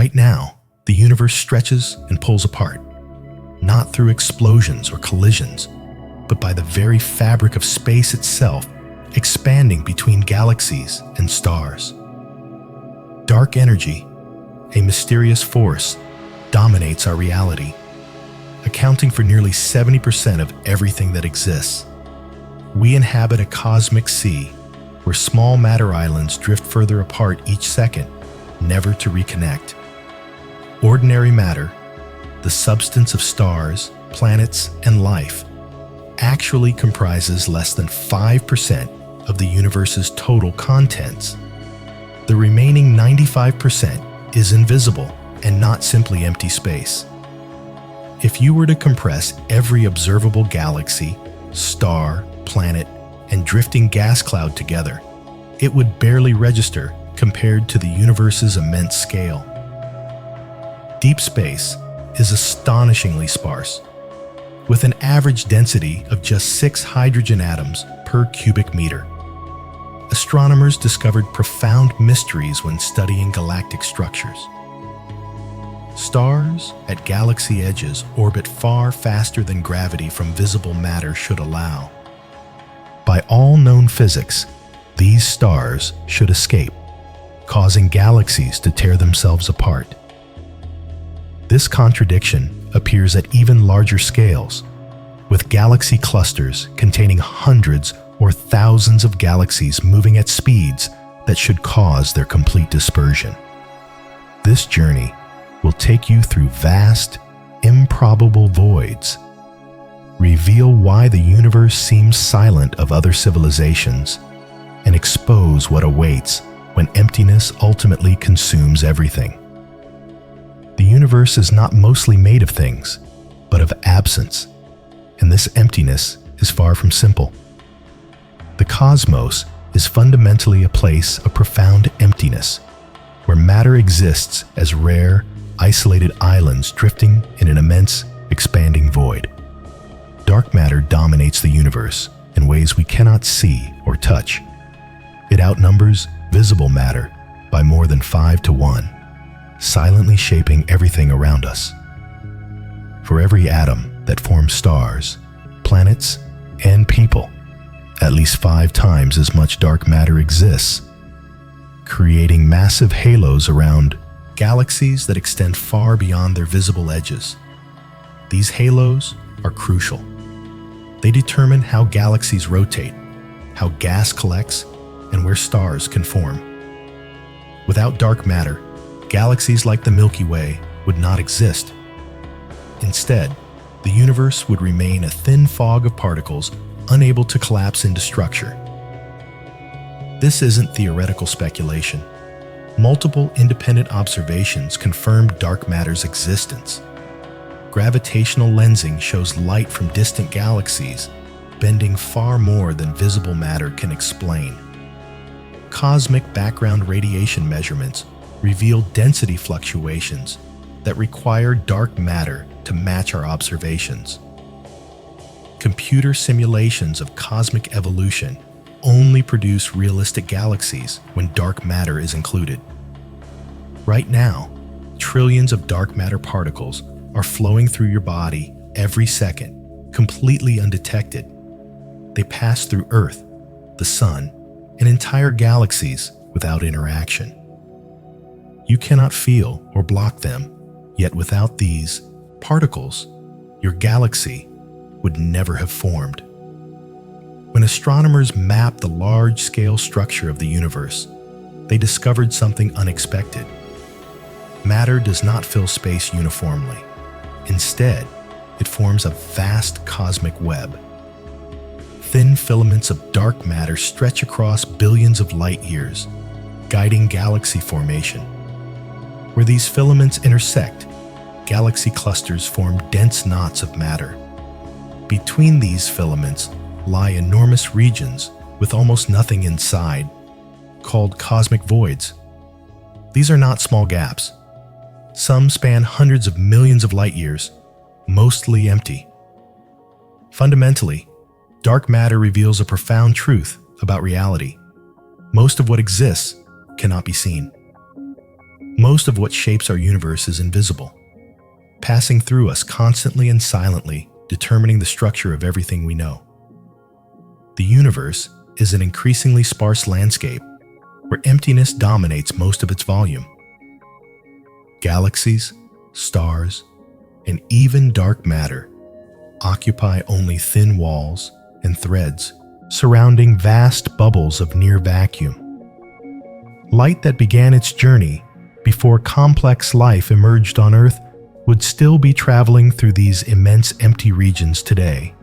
Right now, the universe stretches and pulls apart, not through explosions or collisions, but by the very fabric of space itself expanding between galaxies and stars. Dark energy, a mysterious force, dominates our reality, accounting for nearly 70% of everything that exists. We inhabit a cosmic sea where small matter islands drift further apart each second, never to reconnect. Ordinary matter, the substance of stars, planets, and life, actually comprises less than 5% of the universe's total contents. The remaining 95% is invisible and not simply empty space. If you were to compress every observable galaxy, star, planet, and drifting gas cloud together, it would barely register compared to the universe's immense scale. Deep space is astonishingly sparse, with an average density of just 6 hydrogen atoms per cubic meter. Astronomers discovered profound mysteries when studying galactic structures. Stars at galaxy edges orbit far faster than gravity from visible matter should allow. By all known physics, these stars should escape, causing galaxies to tear themselves apart. This contradiction appears at even larger scales, with galaxy clusters containing hundreds or thousands of galaxies moving at speeds that should cause their complete dispersion. This journey will take you through vast, improbable voids, reveal why the universe seems silent of other civilizations, and expose what awaits when emptiness ultimately consumes everything. The universe is not mostly made of things, but of absence, and this emptiness is far from simple. The cosmos is fundamentally a place of profound emptiness, where matter exists as rare, isolated islands drifting in an immense, expanding void. Dark matter dominates the universe in ways we cannot see or touch. It outnumbers visible matter by more than 5 to 1, silently shaping everything around us. For every atom that forms stars, planets, and people, at least 5 times as much dark matter exists, creating massive halos around galaxies that extend far beyond their visible edges. These halos are crucial. They determine how galaxies rotate, how gas collects, and where stars can form. Without dark matter, galaxies like the Milky Way would not exist. Instead, the universe would remain a thin fog of particles unable to collapse into structure. This isn't theoretical speculation. Multiple independent observations confirm dark matter's existence. Gravitational lensing shows light from distant galaxies bending far more than visible matter can explain. Cosmic background radiation measurements reveal density fluctuations that require dark matter to match our observations. Computer simulations of cosmic evolution only produce realistic galaxies when dark matter is included. Right now, trillions of dark matter particles are flowing through your body every second, completely undetected. They pass through Earth, the Sun, and entire galaxies without interaction. You cannot feel or block them, yet without these particles, your galaxy would never have formed. When astronomers mapped the large-scale structure of the universe, they discovered something unexpected. Matter does not fill space uniformly. Instead, it forms a vast cosmic web. Thin filaments of dark matter stretch across billions of light years, guiding galaxy formation. Where these filaments intersect, galaxy clusters form dense knots of matter. Between these filaments lie enormous regions with almost nothing inside, called cosmic voids. These are not small gaps. Some span hundreds of millions of light years, mostly empty. Fundamentally, dark matter reveals a profound truth about reality. Most of what exists cannot be seen. Most of what shapes our universe is invisible, passing through us constantly and silently, determining the structure of everything we know. The universe is an increasingly sparse landscape where emptiness dominates most of its volume. Galaxies, stars, and even dark matter occupy only thin walls and threads surrounding vast bubbles of near vacuum. Light that began its journey before complex life emerged on Earth would still be traveling through these immense empty regions today.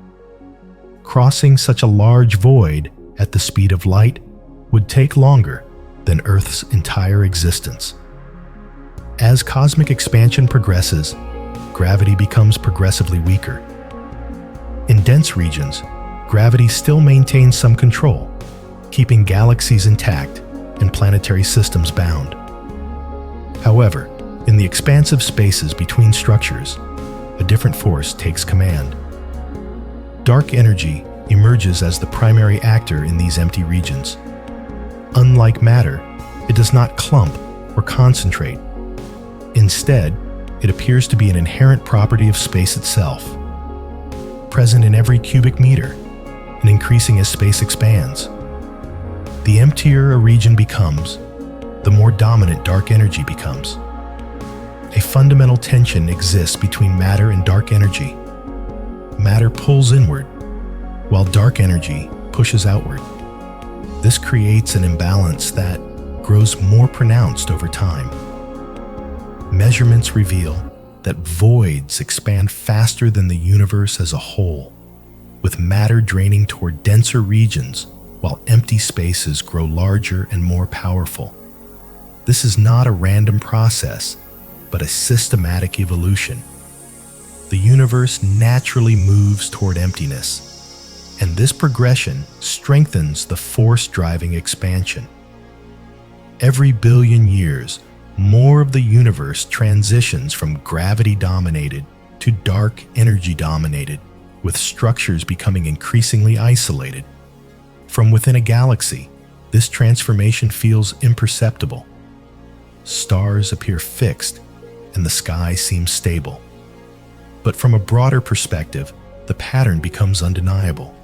Crossing such a large void at the speed of light would take longer than Earth's entire existence. As cosmic expansion progresses, gravity becomes progressively weaker. In dense regions, gravity still maintains some control, keeping galaxies intact and planetary systems bound. However, in the expansive spaces between structures, a different force takes command. Dark energy emerges as the primary actor in these empty regions. Unlike matter, it does not clump or concentrate. Instead, it appears to be an inherent property of space itself, present in every cubic meter and increasing as space expands. The emptier a region becomes, the more dominant dark energy becomes. A fundamental tension exists between matter and dark energy. Matter pulls inward, while dark energy pushes outward. This creates an imbalance that grows more pronounced over time. Measurements reveal that voids expand faster than the universe as a whole, with matter draining toward denser regions while empty spaces grow larger and more powerful. This is not a random process, but a systematic evolution. The universe naturally moves toward emptiness, and this progression strengthens the force driving expansion. Every billion years, more of the universe transitions from gravity-dominated to dark energy-dominated, with structures becoming increasingly isolated. From within a galaxy, this transformation feels imperceptible. Stars appear fixed, and the sky seems stable. But from a broader perspective, the pattern becomes undeniable.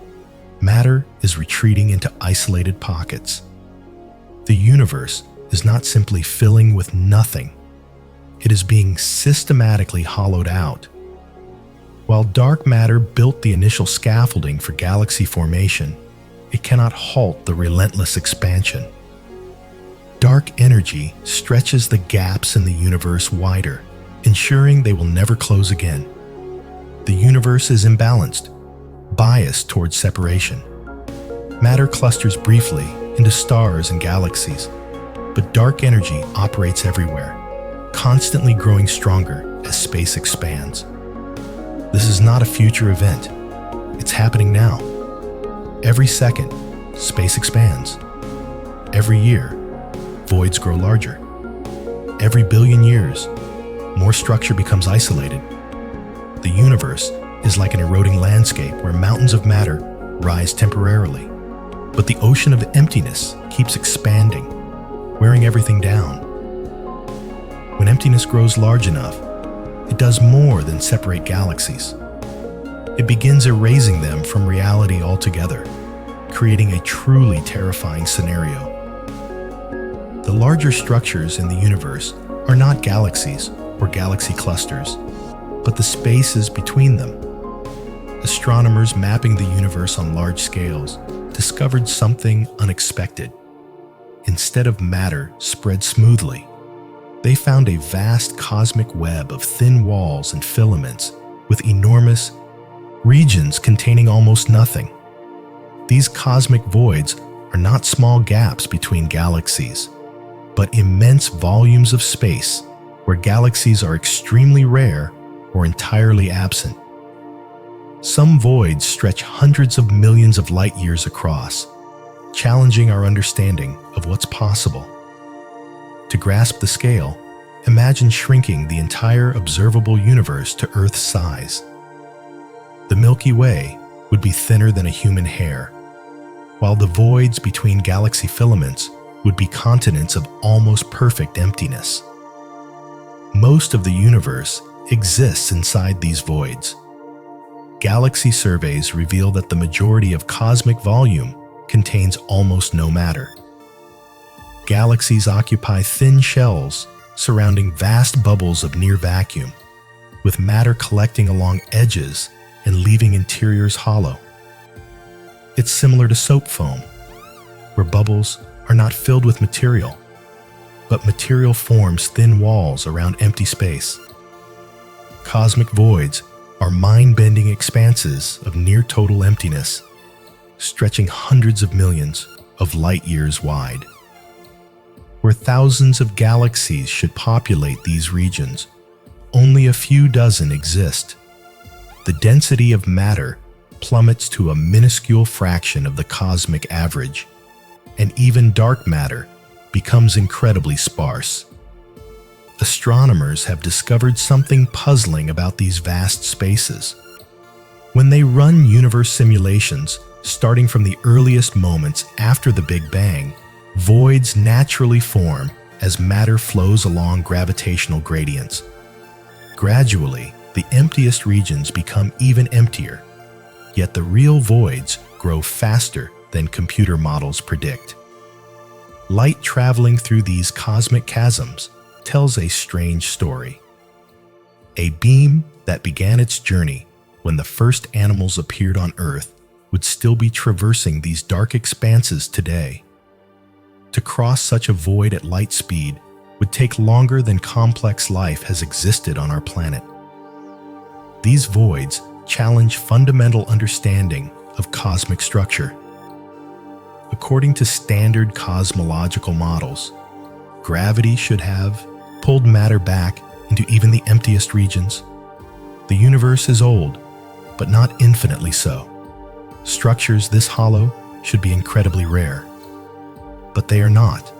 Matter is retreating into isolated pockets. The universe is not simply filling with nothing. It is being systematically hollowed out. While dark matter built the initial scaffolding for galaxy formation, it cannot halt the relentless expansion. Dark energy stretches the gaps in the universe wider, ensuring they will never close again. The universe is imbalanced, biased towards separation. Matter clusters briefly into stars and galaxies, but dark energy operates everywhere, constantly growing stronger as space expands. This is not a future event. It's happening now. Every second, space expands. Every year, voids grow larger. Every billion years, more structure becomes isolated. The universe is like an eroding landscape where mountains of matter rise temporarily, but the ocean of emptiness keeps expanding, wearing everything down. When emptiness grows large enough, it does more than separate galaxies. It begins erasing them from reality altogether, creating a truly terrifying scenario. The larger structures in the universe are not galaxies or galaxy clusters, but the spaces between them. Astronomers mapping the universe on large scales discovered something unexpected. Instead of matter spread smoothly, they found a vast cosmic web of thin walls and filaments with enormous regions containing almost nothing. These cosmic voids are not small gaps between galaxies, but immense volumes of space where galaxies are extremely rare or entirely absent. Some voids stretch hundreds of millions of light years across, challenging our understanding of what's possible. To grasp the scale, imagine shrinking the entire observable universe to Earth's size. The Milky Way would be thinner than a human hair, while the voids between galaxy filaments would be continents of almost perfect emptiness. Most of the universe exists inside these voids. Galaxy surveys reveal that the majority of cosmic volume contains almost no matter. Galaxies occupy thin shells surrounding vast bubbles of near vacuum, with matter collecting along edges and leaving interiors hollow. It's similar to soap foam, where bubbles are not filled with material, but material forms thin walls around empty space. Cosmic voids are mind-bending expanses of near-total emptiness, stretching hundreds of millions of light-years wide. Where thousands of galaxies should populate these regions, only a few dozen exist. The density of matter plummets to a minuscule fraction of the cosmic average, and even dark matter becomes incredibly sparse. Astronomers have discovered something puzzling about these vast spaces. When they run universe simulations, starting from the earliest moments after the Big Bang, voids naturally form as matter flows along gravitational gradients. Gradually, the emptiest regions become even emptier, yet the real voids grow faster than computer models predict. Light traveling through these cosmic chasms tells a strange story. A beam that began its journey when the first animals appeared on Earth would still be traversing these dark expanses today. To cross such a void at light speed would take longer than complex life has existed on our planet. These voids challenge fundamental understanding of cosmic structure. According to standard cosmological models, gravity should have pulled matter back into even the emptiest regions. The universe is old, but not infinitely so. Structures this hollow should be incredibly rare. But they are not.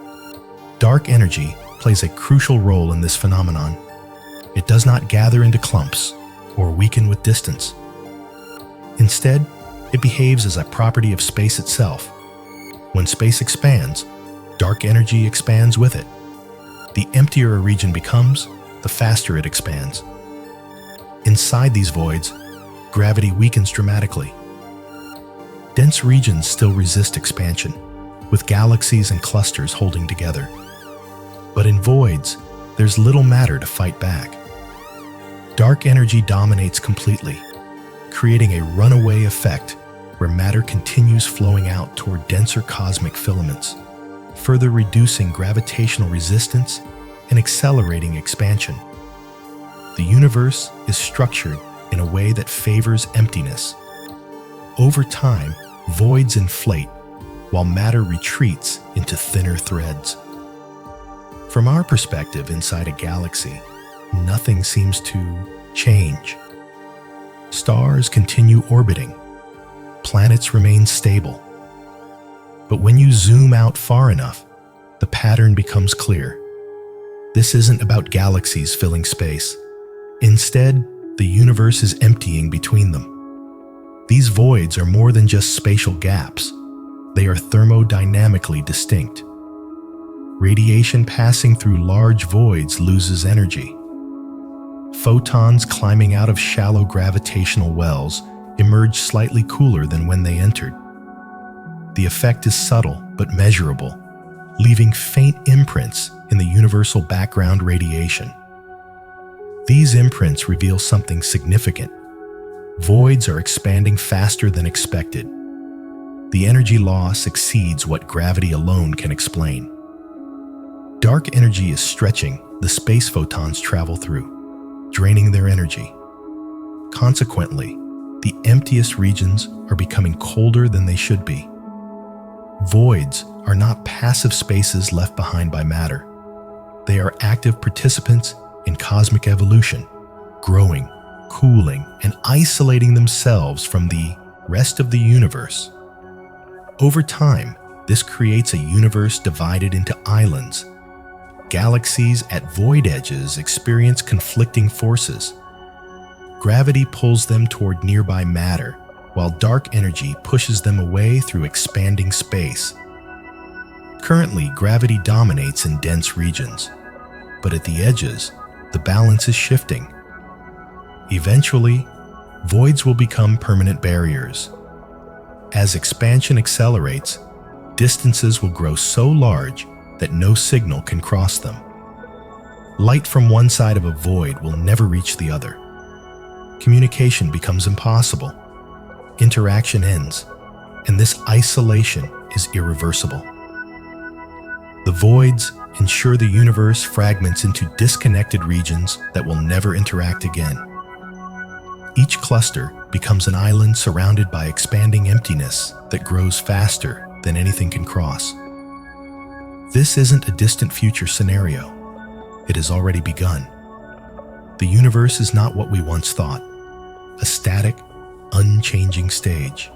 Dark energy plays a crucial role in this phenomenon. It does not gather into clumps or weaken with distance. Instead, it behaves as a property of space itself. When space expands, dark energy expands with it. The emptier a region becomes, the faster it expands. Inside these voids, gravity weakens dramatically. Dense regions still resist expansion, with galaxies and clusters holding together. But in voids, there's little matter to fight back. Dark energy dominates completely, creating a runaway effect where matter continues flowing out toward denser cosmic filaments, further reducing gravitational resistance and accelerating expansion. The universe is structured in a way that favors emptiness. Over time, voids inflate, while matter retreats into thinner threads. From our perspective inside a galaxy, nothing seems to change. Stars continue orbiting. Planets remain stable. But when you zoom out far enough, the pattern becomes clear. This isn't about galaxies filling space. Instead, the universe is emptying between them. These voids are more than just spatial gaps. They are thermodynamically distinct. Radiation passing through large voids loses energy. Photons climbing out of shallow gravitational wells emerge slightly cooler than when they entered. The effect is subtle but measurable, leaving faint imprints in the universal background radiation. These imprints reveal something significant. Voids are expanding faster than expected. The energy loss exceeds what gravity alone can explain. Dark energy is stretching the space photons travel through, draining their energy. Consequently, the emptiest regions are becoming colder than they should be. Voids are not passive spaces left behind by matter. They are active participants in cosmic evolution, growing, cooling, and isolating themselves from the rest of the universe. Over time, this creates a universe divided into islands. Galaxies at void edges experience conflicting forces. Gravity pulls them toward nearby matter, while dark energy pushes them away through expanding space. Currently, gravity dominates in dense regions, but at the edges, the balance is shifting. Eventually, voids will become permanent barriers. As expansion accelerates, distances will grow so large that no signal can cross them. Light from one side of a void will never reach the other. Communication becomes impossible. Interaction ends, and this isolation is irreversible. The voids ensure the universe fragments into disconnected regions that will never interact again. Each cluster becomes an island surrounded by expanding emptiness that grows faster than anything can cross. This isn't a distant future scenario. It has already begun. The universe is not what we once thought, a static, unchanging stage.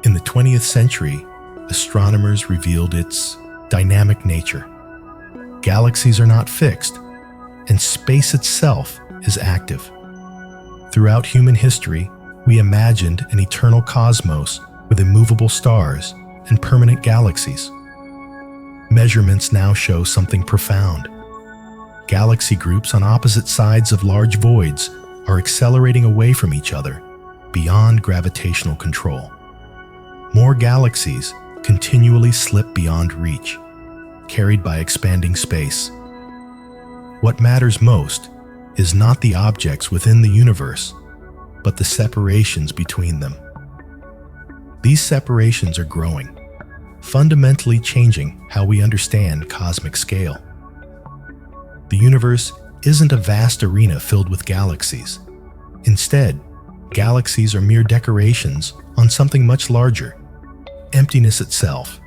In the 20th century, astronomers revealed its dynamic nature. Galaxies are not fixed, and space itself is active. Throughout human history, we imagined an eternal cosmos with immovable stars and permanent galaxies. Measurements now show something profound. Galaxy groups on opposite sides of large voids are accelerating away from each other, beyond gravitational control. More galaxies continually slip beyond reach, carried by expanding space. What matters most is not the objects within the universe, but the separations between them. These separations are growing, fundamentally changing how we understand cosmic scale. The universe isn't a vast arena filled with galaxies. Instead, galaxies are mere decorations on something much larger, emptiness itself.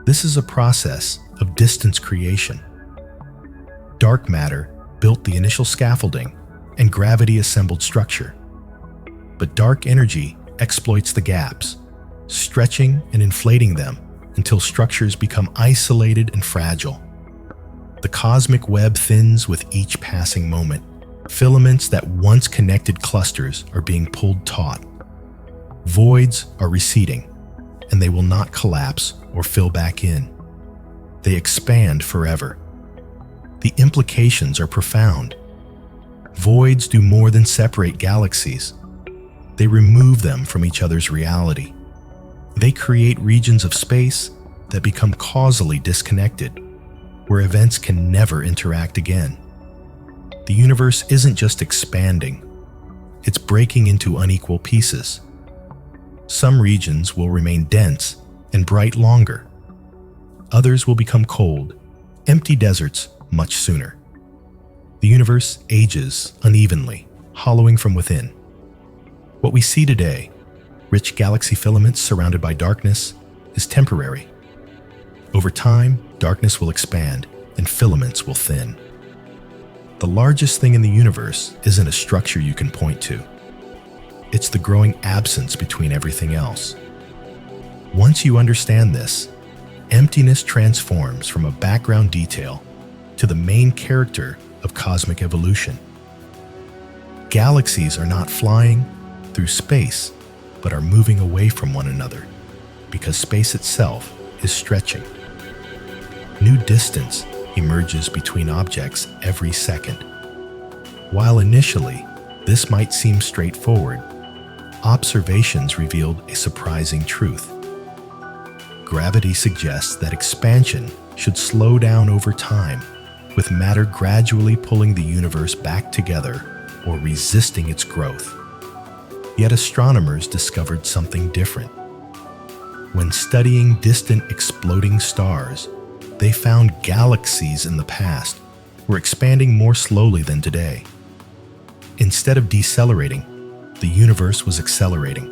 This is a process of distance creation. Dark matter built the initial scaffolding, and gravity assembled structure. But dark energy exploits the gaps, stretching and inflating them until structures become isolated and fragile. The cosmic web thins with each passing moment. Filaments that once connected clusters are being pulled taut. Voids are receding, and they will not collapse or fill back in. They expand forever. The implications are profound. Voids do more than separate galaxies. They remove them from each other's reality. They create regions of space that become causally disconnected, where events can never interact again. The universe isn't just expanding, it's breaking into unequal pieces. Some regions will remain dense and bright longer. Others will become cold, empty deserts much sooner. The universe ages unevenly, hollowing from within. What we see today, rich galaxy filaments surrounded by darkness, is temporary. Over time, darkness will expand and filaments will thin. The largest thing in the universe isn't a structure you can point to. It's the growing absence between everything else. Once you understand this, emptiness transforms from a background detail to the main character of cosmic evolution. Galaxies are not flying through space, but are moving away from one another, because space itself is stretching. New distance emerges between objects every second. While initially this might seem straightforward, observations revealed a surprising truth. Gravity suggests that expansion should slow down over time, with matter gradually pulling the universe back together or resisting its growth. Yet astronomers discovered something different. When studying distant exploding stars, they found galaxies in the past were expanding more slowly than today. Instead of decelerating, the universe was accelerating.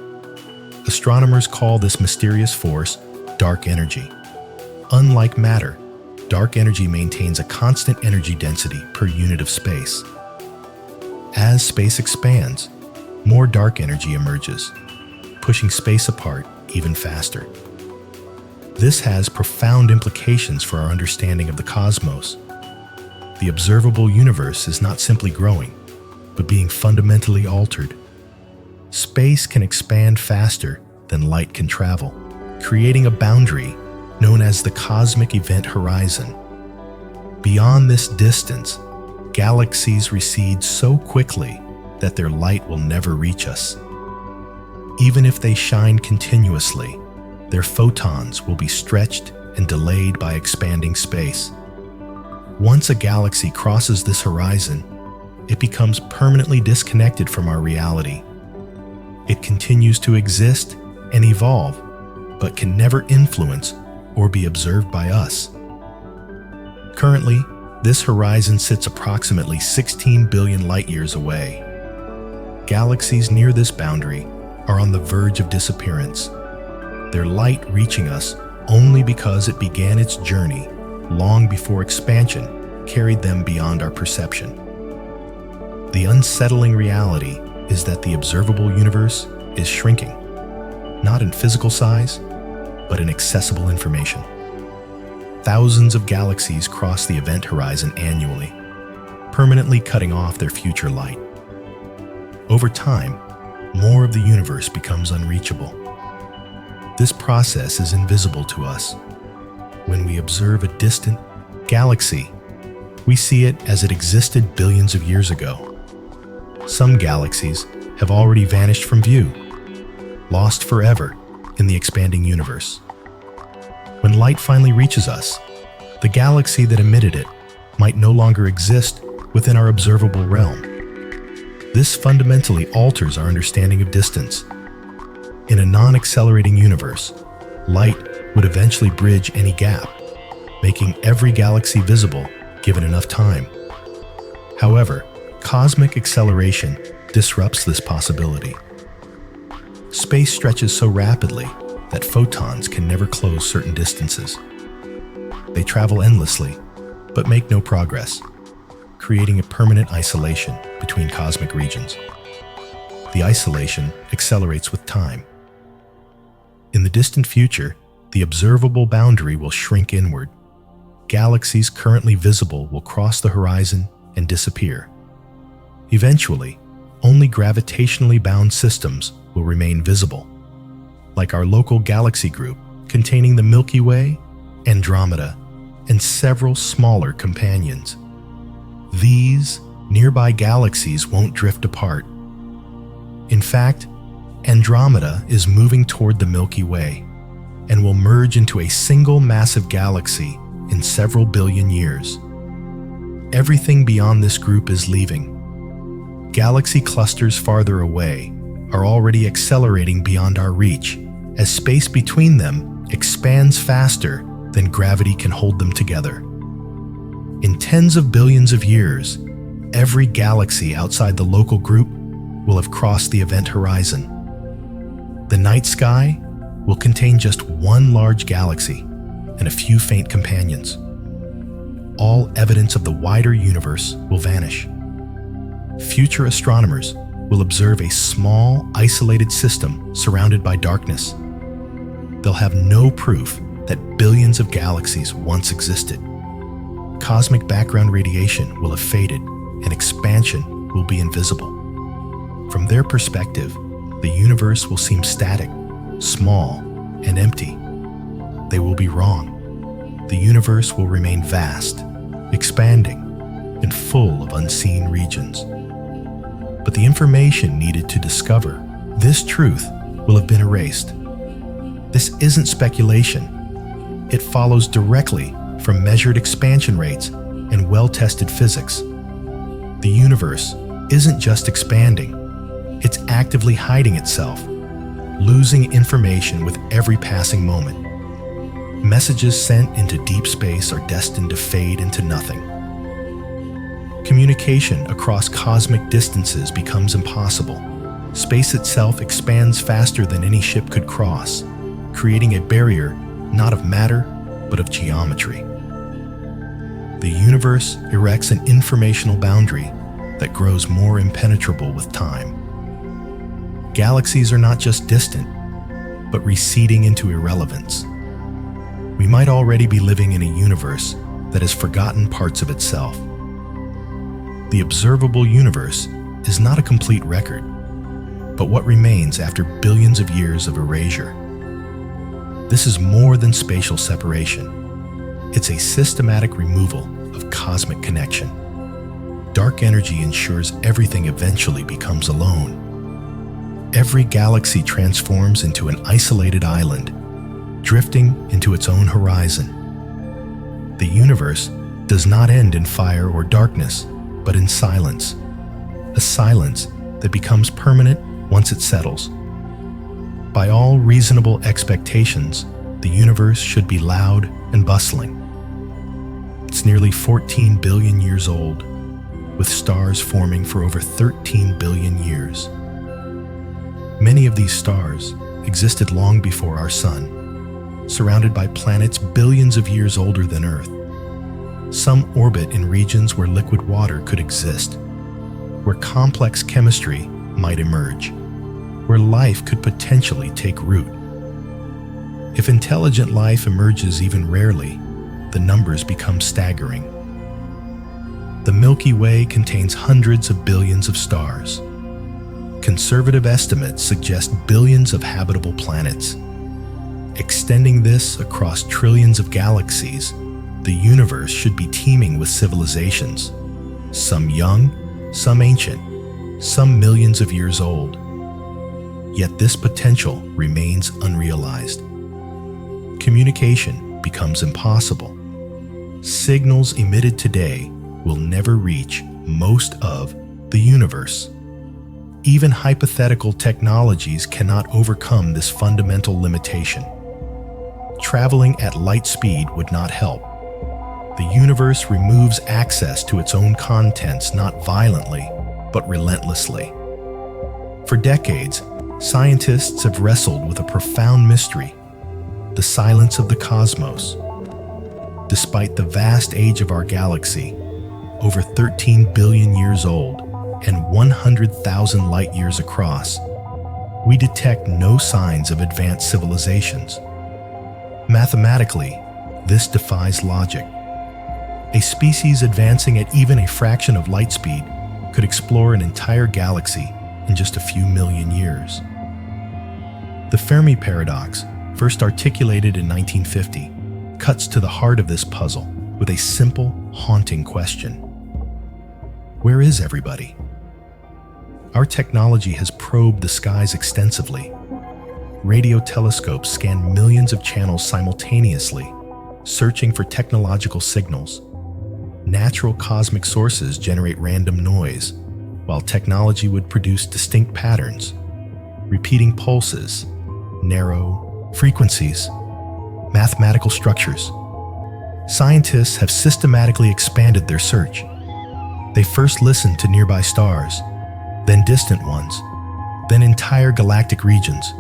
Astronomers call this mysterious force dark energy. Unlike matter, dark energy maintains a constant energy density per unit of space. As space expands, more dark energy emerges, pushing space apart even faster. This has profound implications for our understanding of the cosmos. The observable universe is not simply growing, but being fundamentally altered. Space can expand faster than light can travel, creating a boundary known as the cosmic event horizon. Beyond this distance, Galaxies recede so quickly that their light will never reach us. Even if they shine continuously, their photons will be stretched and delayed by expanding space. Once a galaxy crosses this horizon, it becomes permanently disconnected from our reality. It continues to exist and evolve, but can never influence or be observed by us. Currently, this horizon sits approximately 16 billion light-years away. Galaxies near this boundary are on the verge of disappearance, their light reaching us only because it began its journey long before expansion carried them beyond our perception. The unsettling reality is that the observable universe is shrinking, not in physical size, but in accessible information. Thousands of galaxies cross the event horizon annually, permanently cutting off their future light. Over time, more of the universe becomes unreachable. This process is invisible to us. When we observe a distant galaxy, we see it as it existed billions of years ago. Some galaxies have already vanished from view, lost forever in the expanding universe. When light finally reaches us, the galaxy that emitted it might no longer exist within our observable realm. This fundamentally alters our understanding of distance. In a non-accelerating universe, light would eventually bridge any gap, making every galaxy visible given enough time. However, cosmic acceleration disrupts this possibility. Space stretches so rapidly that photons can never close certain distances. They travel endlessly, but make no progress, creating a permanent isolation between cosmic regions. The isolation accelerates with time. In the distant future, the observable boundary will shrink inward. Galaxies currently visible will cross the horizon and disappear. Eventually, only gravitationally bound systems will remain visible, like our local galaxy group containing the Milky Way, Andromeda, and several smaller companions. These nearby galaxies won't drift apart. In fact, Andromeda is moving toward the Milky Way and will merge into a single massive galaxy in several billion years. Everything beyond this group is leaving. Galaxy clusters farther away are already accelerating beyond our reach as space between them expands faster than gravity can hold them together. In tens of billions of years, every galaxy outside the local group will have crossed the event horizon. The night sky will contain just one large galaxy and a few faint companions. All evidence of the wider universe will vanish. Future astronomers will observe a small, isolated system surrounded by darkness. They'll have no proof that billions of galaxies once existed. Cosmic background radiation will have faded and expansion will be invisible. From their perspective, the universe will seem static, small, and empty. They will be wrong. The universe will remain vast, expanding, and full of unseen regions. But the information needed to discover this truth will have been erased. This isn't speculation. It follows directly from measured expansion rates and well-tested physics. The universe isn't just expanding, it's actively hiding itself, losing information with every passing moment. Messages sent into deep space are destined to fade into nothing. Communication across cosmic distances becomes impossible. Space itself expands faster than any ship could cross, creating a barrier not of matter, but of geometry. The universe erects an informational boundary that grows more impenetrable with time. Galaxies are not just distant, but receding into irrelevance. We might already be living in a universe that has forgotten parts of itself. The observable universe is not a complete record, but what remains after billions of years of erasure. This is more than spatial separation. It's a systematic removal of cosmic connection. dark energy ensures everything eventually becomes alone. Every galaxy transforms into an isolated island, drifting into its own horizon. The universe does not end in fire or darkness, but in silence. A silence that becomes permanent once it settles. By all reasonable expectations, the universe should be loud and bustling. It's nearly 14 billion years old, with stars forming for over 13 billion years. Many of these stars existed long before our Sun, surrounded by planets billions of years older than Earth. Some orbit in regions where liquid water could exist, where complex chemistry might emerge, where life could potentially take root. If intelligent life emerges even rarely, the numbers become staggering. The Milky Way contains hundreds of billions of stars. Conservative estimates suggest billions of habitable planets. Extending this across trillions of galaxies, the universe should be teeming with civilizations, some young, some ancient, some millions of years old. Yet this potential remains unrealized. Communication becomes impossible. Signals emitted today will never reach most of the universe. Even hypothetical technologies cannot overcome this fundamental limitation. Traveling at light speed would not help. The universe removes access to its own contents not violently, but relentlessly. For decades, scientists have wrestled with a profound mystery: the silence of the cosmos. Despite the vast age of our galaxy, over 13 billion years old and 100,000 light years across, we detect no signs of advanced civilizations. Mathematically, this defies logic. A species advancing at even a fraction of light speed could explore an entire galaxy in just a few million years. The Fermi paradox, first articulated in 1950, cuts to the heart of this puzzle with a simple, haunting question. Where is everybody? Our technology has probed the skies extensively. Radio telescopes scan millions of channels simultaneously, searching for technological signals. Natural cosmic sources generate random noise, while technology would produce distinct patterns, repeating pulses, narrow frequencies, mathematical structures. Scientists have systematically expanded their search. They first listened to nearby stars, then distant ones, then entire galactic regions.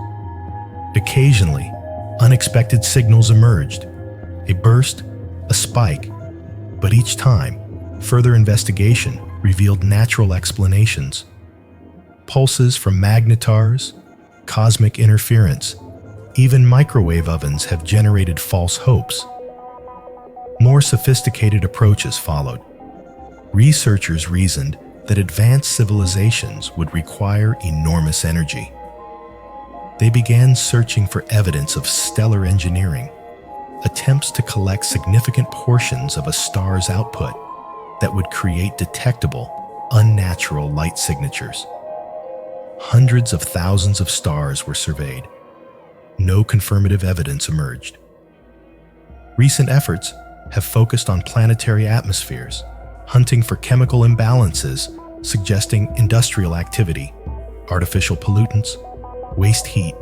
Occasionally, unexpected signals emerged, a burst, a spike, but each time, further investigation revealed natural explanations. Pulses from magnetars, cosmic interference, even microwave ovens have generated false hopes. More sophisticated approaches followed. Researchers reasoned that advanced civilizations would require enormous energy. They began searching for evidence of stellar engineering, attempts to collect significant portions of a star's output that would create detectable, unnatural light signatures. Hundreds of thousands of stars were surveyed. No confirmative evidence emerged. Recent efforts have focused on planetary atmospheres, hunting for chemical imbalances suggesting industrial activity, artificial pollutants, waste heat,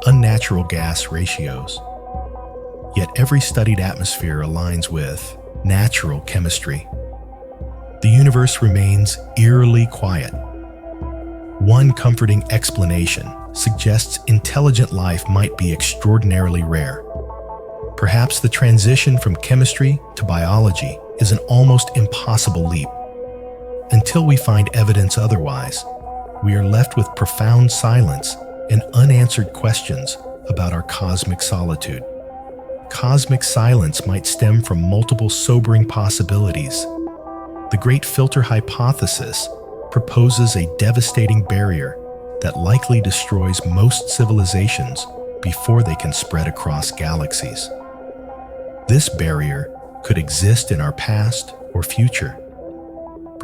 unnatural gas ratios. Yet every studied atmosphere aligns with natural chemistry. The universe remains eerily quiet. One comforting explanation suggests intelligent life might be extraordinarily rare. Perhaps the transition from chemistry to biology is an almost impossible leap. Until we find evidence otherwise, we are left with profound silence and unanswered questions about our cosmic solitude. Cosmic silence might stem from multiple sobering possibilities. The Great Filter Hypothesis proposes a devastating barrier that likely destroys most civilizations before they can spread across galaxies. This barrier could exist in our past or future.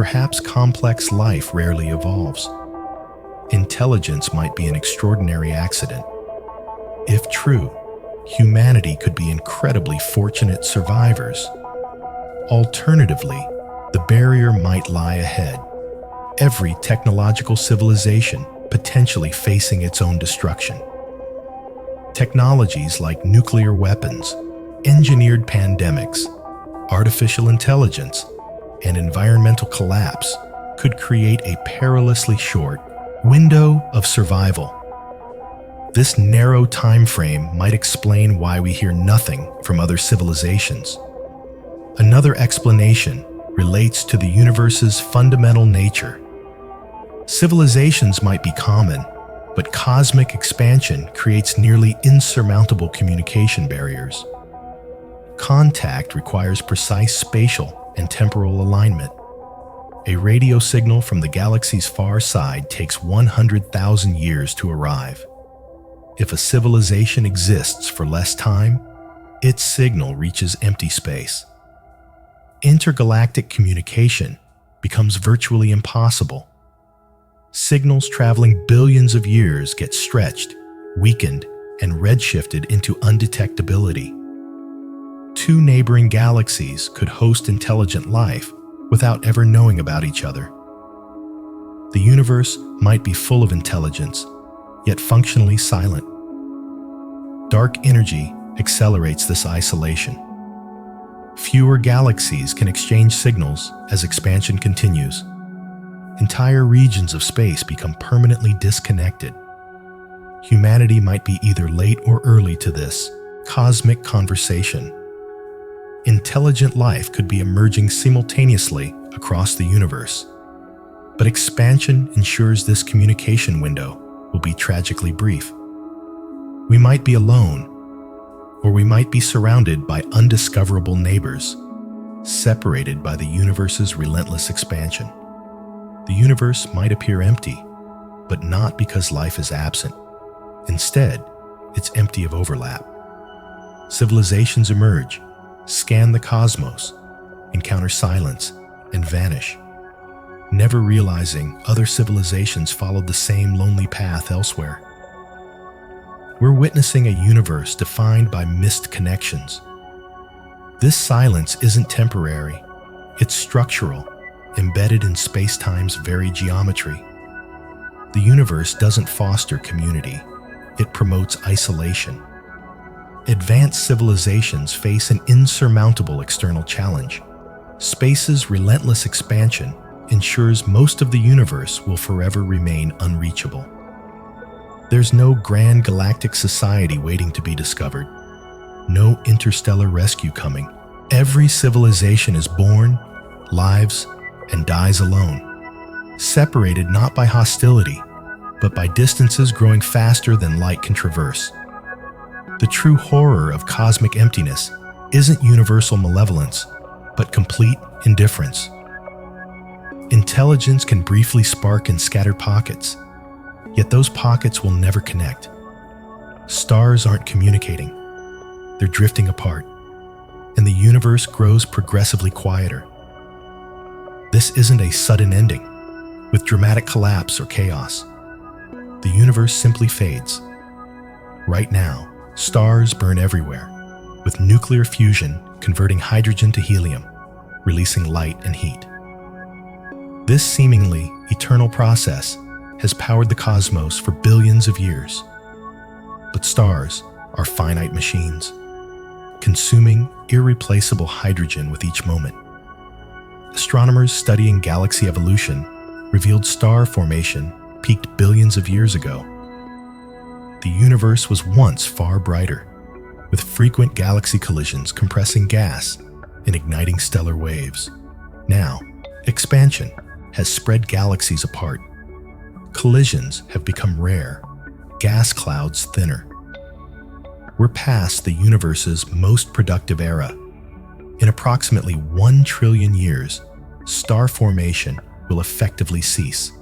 perhaps complex life rarely evolves. Intelligence might be an extraordinary accident. If true, humanity could be incredibly fortunate survivors. Alternatively, the barrier might lie ahead. Every technological civilization potentially facing its own destruction. Technologies like nuclear weapons, engineered pandemics, artificial intelligence, and environmental collapse could create a perilously short window of survival. This narrow time frame might explain why we hear nothing from other civilizations. Another explanation relates to the universe's fundamental nature. Civilizations might be common, but cosmic expansion creates nearly insurmountable communication barriers. Contact requires precise spatial and temporal alignment. A radio signal from the galaxy's far side takes 100,000 years to arrive. If a civilization exists for less time, its signal reaches empty space. Intergalactic communication becomes virtually impossible. Signals traveling billions of years get stretched, weakened, and redshifted into undetectability. Two neighboring galaxies could host intelligent life without ever knowing about each other. The universe might be full of intelligence, yet functionally silent. Dark energy accelerates this isolation. Fewer galaxies can exchange signals as expansion continues. Entire regions of space become permanently disconnected. Humanity might be either late or early to this cosmic conversation. Intelligent life could be emerging simultaneously across the universe. But expansion ensures this communication window will be tragically brief. We might be alone, or we might be surrounded by undiscoverable neighbors, separated by the universe's relentless expansion. The universe might appear empty, but not because life is absent. Instead, it's empty of overlap. Civilizations emerge, scan the cosmos, encounter silence, and vanish, never realizing other civilizations followed the same lonely path elsewhere. We're witnessing a universe defined by missed connections. This silence isn't temporary, it's structural, embedded in space-time's very geometry. The universe doesn't foster community, it promotes isolation. Advanced civilizations face an insurmountable external challenge. Space's relentless expansion ensures most of the universe will forever remain unreachable. There's no grand galactic society waiting to be discovered, no interstellar rescue coming. Every civilization is born, lives, and dies alone, separated not by hostility, but by distances growing faster than light can traverse. The true horror of cosmic emptiness isn't universal malevolence, but complete indifference. Intelligence can briefly spark in scattered pockets, yet those pockets will never connect. Stars aren't communicating, they're drifting apart, and the universe grows progressively quieter. This isn't a sudden ending, with dramatic collapse or chaos. The universe simply fades. Right now, stars burn everywhere, with nuclear fusion converting hydrogen to helium, releasing light and heat. This seemingly eternal process has powered the cosmos for billions of years. But stars are finite machines, consuming irreplaceable hydrogen with each moment. Astronomers studying galaxy evolution revealed star formation peaked billions of years ago. The universe was once far brighter, with frequent galaxy collisions compressing gas and igniting stellar waves. Now, expansion has spread galaxies apart. Collisions have become rare, gas clouds thinner. We're past the universe's most productive era. In approximately 1 trillion years, star formation will effectively cease.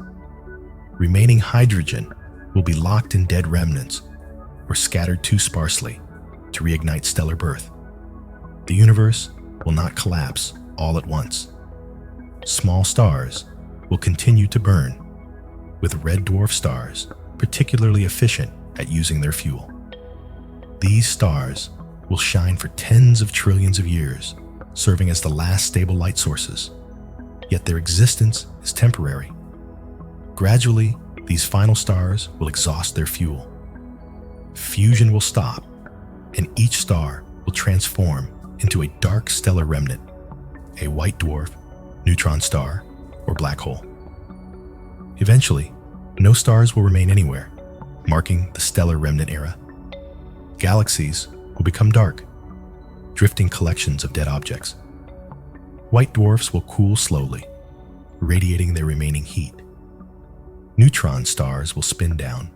Remaining hydrogen will be locked in dead remnants or scattered too sparsely to reignite stellar birth. The universe will not collapse all at once. small stars will continue to burn, with red dwarf stars particularly efficient at using their fuel. These stars will shine for tens of trillions of years, serving as the last stable light sources, yet their existence is temporary. Gradually, these final stars will exhaust their fuel. Fusion will stop, and each star will transform into a dark stellar remnant, a white dwarf, neutron star, or black hole. Eventually, no stars will remain anywhere, marking the stellar remnant era. Galaxies will become dark, drifting collections of dead objects. White dwarfs will cool slowly, radiating their remaining heat. Neutron stars will spin down,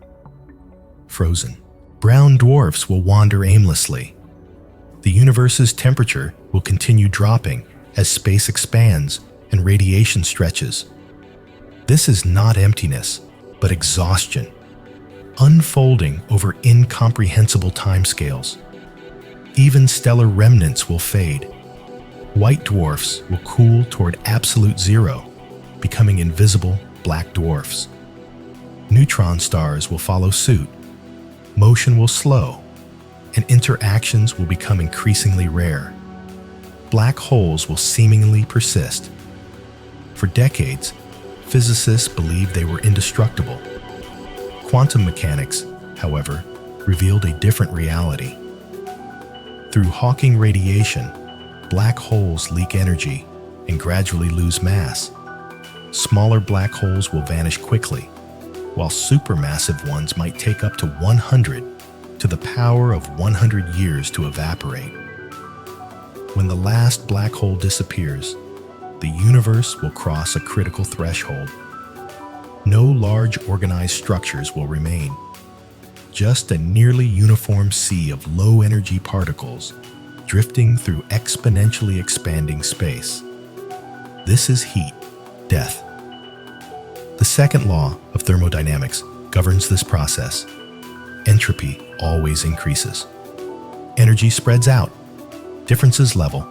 frozen. Brown dwarfs will wander aimlessly. The universe's temperature will continue dropping as space expands and radiation stretches. This is not emptiness, but exhaustion, unfolding over incomprehensible timescales. Even stellar remnants will fade. White dwarfs will cool toward absolute zero, becoming invisible black dwarfs. Neutron stars will follow suit. Motion will slow, and interactions will become increasingly rare. Black holes will seemingly persist. For decades, physicists believed they were indestructible. Quantum mechanics, however, revealed a different reality. Through Hawking radiation, black holes leak energy and gradually lose mass. Smaller black holes will vanish quickly, while supermassive ones might take up to 100 to the power of 100 years to evaporate. When the last black hole disappears, the universe will cross a critical threshold. No large organized structures will remain, just a nearly uniform sea of low-energy particles drifting through exponentially expanding space. This is heat, death. The second law of thermodynamics governs this process. Entropy always increases. Energy spreads out, differences level,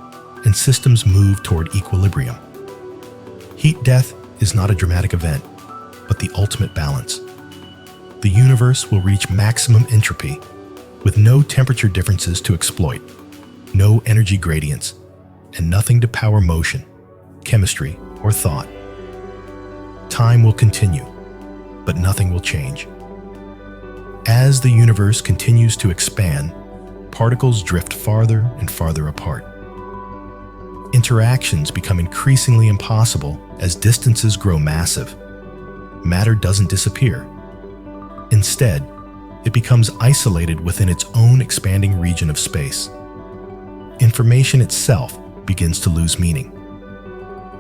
and systems move toward equilibrium. Heat death is not a dramatic event, but the ultimate balance. The universe will reach maximum entropy, with no temperature differences to exploit, no energy gradients, and nothing to power motion, chemistry, or thought. Time will continue, but nothing will change. As the universe continues to expand, particles drift farther and farther apart. Interactions become increasingly impossible as distances grow massive. Matter doesn't disappear. Instead, it becomes isolated within its own expanding region of space. Information itself begins to lose meaning.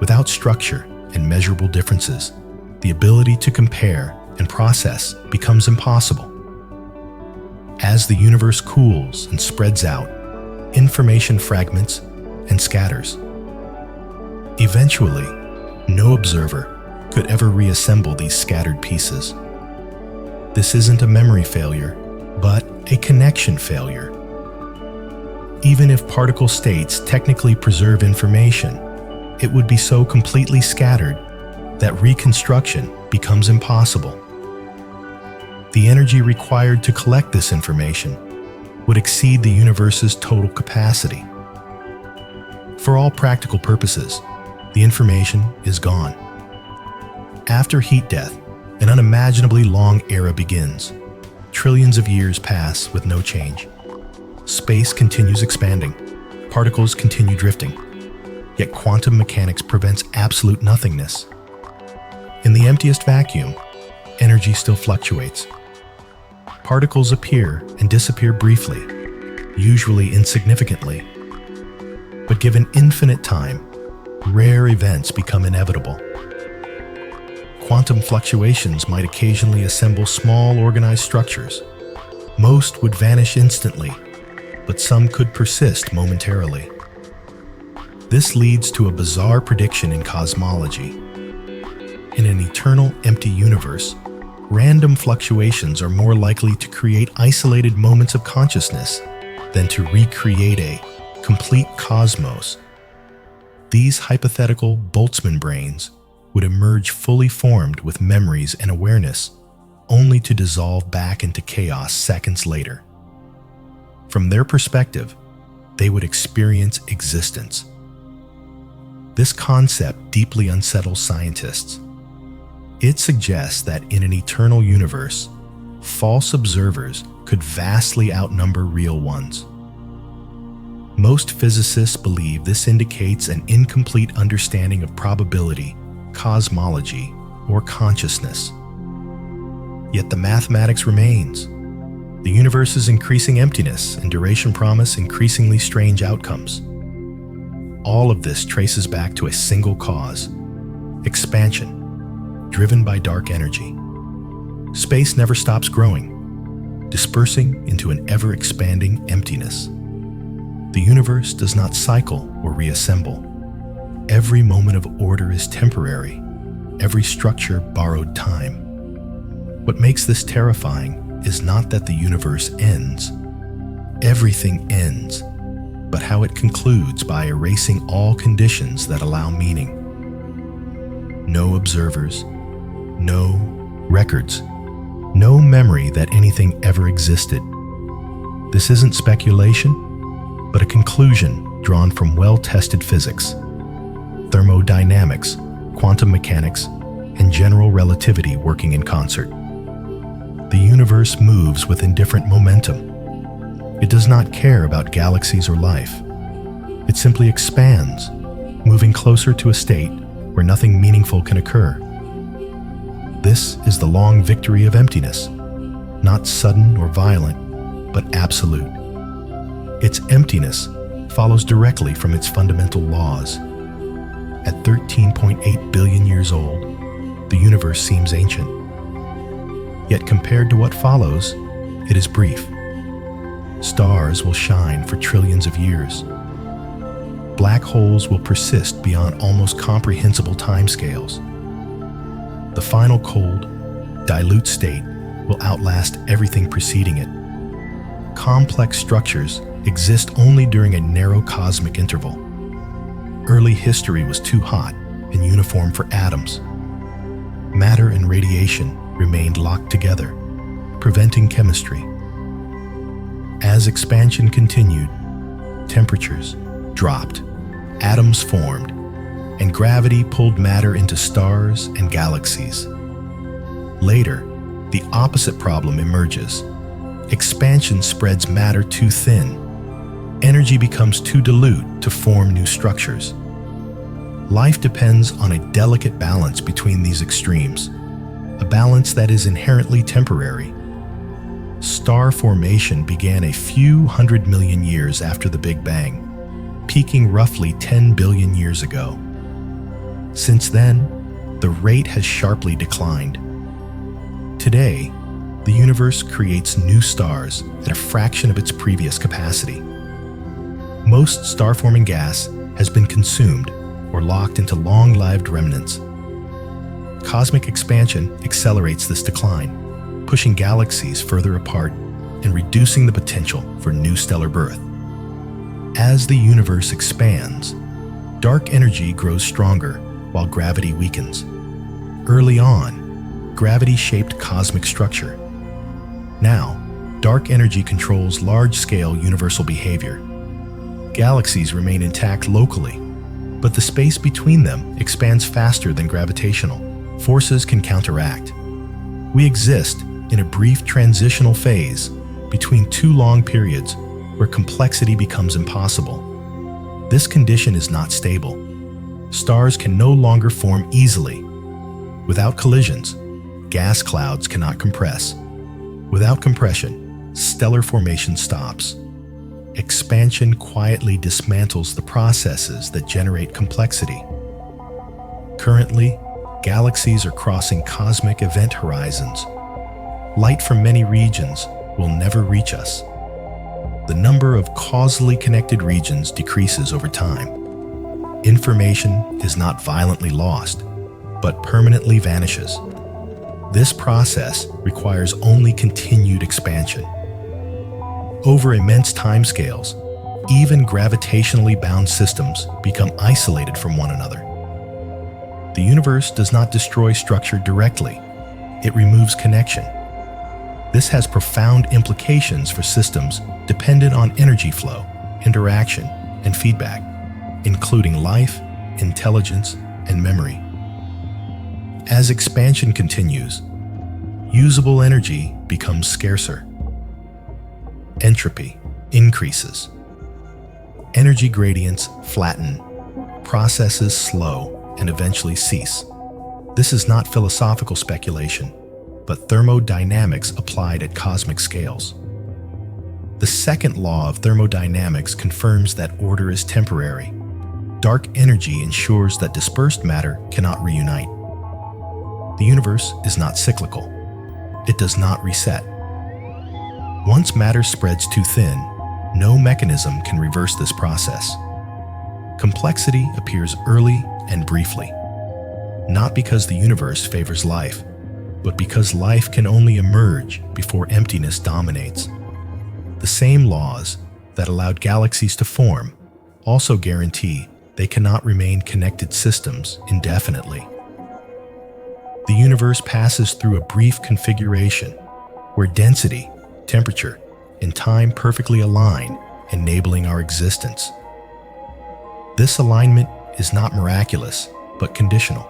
Without structure and measurable differences, the ability to compare and process becomes impossible. As the universe cools and spreads out, information fragments and scatters. Eventually, no observer could ever reassemble these scattered pieces. This isn't a memory failure, but a connection failure. Even if particle states technically preserve information, it would be so completely scattered that reconstruction becomes impossible. The energy required to collect this information would exceed the universe's total capacity. For all practical purposes, the information is gone. After heat death, an unimaginably long era begins. Trillions of years pass with no change. Space continues expanding. Particles continue drifting. Yet quantum mechanics prevents absolute nothingness. In the emptiest vacuum, energy still fluctuates. Particles appear and disappear briefly, usually insignificantly. But given infinite time, rare events become inevitable. Quantum fluctuations might occasionally assemble small organized structures. Most would vanish instantly, but some could persist momentarily. This leads to a bizarre prediction in cosmology. In an eternal empty universe, random fluctuations are more likely to create isolated moments of consciousness than to recreate a complete cosmos. These hypothetical Boltzmann brains would emerge fully formed with memories and awareness, only to dissolve back into chaos seconds later. From their perspective, they would experience existence. This concept deeply unsettles scientists. It suggests that in an eternal universe, false observers could vastly outnumber real ones. Most physicists believe this indicates an incomplete understanding of probability, cosmology, or consciousness. Yet the mathematics remains. The universe's increasing emptiness and duration promise increasingly strange outcomes. All of this traces back to a single cause: expansion, driven by dark energy. Space never stops growing, dispersing into an ever-expanding emptiness. The universe does not cycle or reassemble. Every moment of order is temporary, every structure borrowed time. What makes this terrifying is not that the universe ends. Everything ends, but how it concludes by erasing all conditions that allow meaning. No observers, no records, no memory that anything ever existed. This isn't speculation, but a conclusion drawn from well-tested physics, thermodynamics, quantum mechanics, and general relativity working in concert. The universe moves with indifferent momentum. It does not care about galaxies or life. It simply expands, moving closer to a state where nothing meaningful can occur. This is the long victory of emptiness, not sudden or violent, but absolute. Its emptiness follows directly from its fundamental laws. At 13.8 billion years old, the universe seems ancient. Yet compared to what follows, it is brief. Stars will shine for trillions of years. Black holes will persist beyond almost comprehensible timescales. The final cold, dilute state will outlast everything preceding it. Complex structures exist only during a narrow cosmic interval. Early history was too hot and uniform for atoms. Matter and radiation remained locked together, preventing chemistry. As expansion continued, temperatures dropped, atoms formed, and gravity pulled matter into stars and galaxies. Later, the opposite problem emerges. Expansion spreads matter too thin. Energy becomes too dilute to form new structures. Life depends on a delicate balance between these extremes, a balance that is inherently temporary. Star formation began a few 100 million years after the Big Bang, peaking roughly 10 billion years ago. Since then, the rate has sharply declined. Today, the universe creates new stars at a fraction of its previous capacity. Most star-forming gas has been consumed or locked into long-lived remnants. Cosmic expansion accelerates this decline, pushing galaxies further apart and reducing the potential for new stellar birth. As the universe expands, dark energy grows stronger while gravity weakens. Early on, gravity shaped cosmic structure. Now, dark energy controls large-scale universal behavior. Galaxies remain intact locally, but the space between them expands faster than gravitational forces can counteract. We exist in a brief transitional phase between two long periods where complexity becomes impossible. This condition is not stable. Stars can no longer form easily. Without collisions, gas clouds cannot compress. Without compression, stellar formation stops. Expansion quietly dismantles the processes that generate complexity. Currently, galaxies are crossing cosmic event horizons. Light from many regions will never reach us. The number of causally connected regions decreases over time. Information is not violently lost, but permanently vanishes. This process requires only continued expansion. Over immense timescales, Even gravitationally bound systems become isolated from one another. The universe does not destroy structure directly. It removes connection. This has profound implications for systems dependent on energy flow, interaction, and feedback, including life, intelligence, and memory. As expansion continues, usable energy becomes scarcer. Entropy increases. Energy gradients flatten, processes slow, and eventually cease. This is not philosophical speculation, but thermodynamics applied at cosmic scales. The second law of thermodynamics confirms that order is temporary. Dark energy ensures that dispersed matter cannot reunite. The universe is not cyclical. It does not reset. Once matter spreads too thin, no mechanism can reverse this process. Complexity appears early and briefly, not because the universe favors life, but because life can only emerge before emptiness dominates. The same laws that allowed galaxies to form also guarantee they cannot remain connected systems indefinitely. The universe passes through a brief configuration where density, temperature, and time perfectly align, enabling our existence. This alignment is not miraculous, but conditional.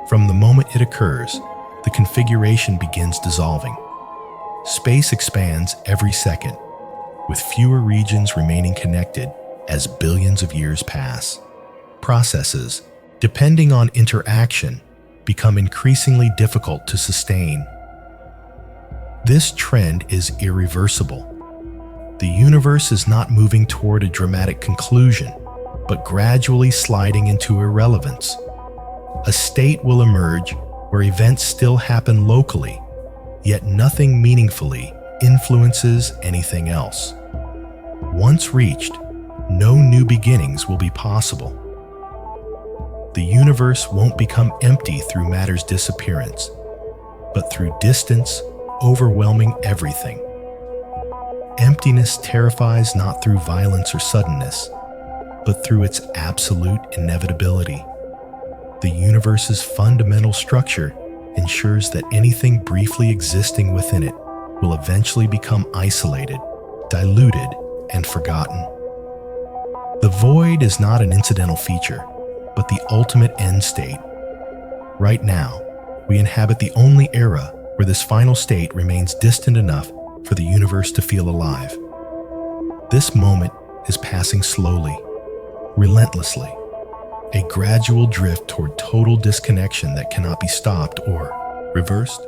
From the moment it occurs, the configuration begins dissolving. Space expands every second, with fewer regions remaining connected as billions of years pass. Processes, depending on interaction, become increasingly difficult to sustain. This trend is irreversible. The universe is not moving toward a dramatic conclusion, but gradually sliding into irrelevance. A state will emerge where events still happen locally, yet nothing meaningfully influences anything else. Once reached, no new beginnings will be possible. The universe won't become empty through matter's disappearance, but through distance overwhelming everything. Emptiness terrifies not through violence or suddenness, but through its absolute inevitability. The universe's fundamental structure ensures that anything briefly existing within it will eventually become isolated, diluted, and forgotten. The void is not an incidental feature, but the ultimate end state. Right now, we inhabit the only era where this final state remains distant enough for the universe to feel alive. This moment is passing slowly, relentlessly, a gradual drift toward total disconnection that cannot be stopped or reversed.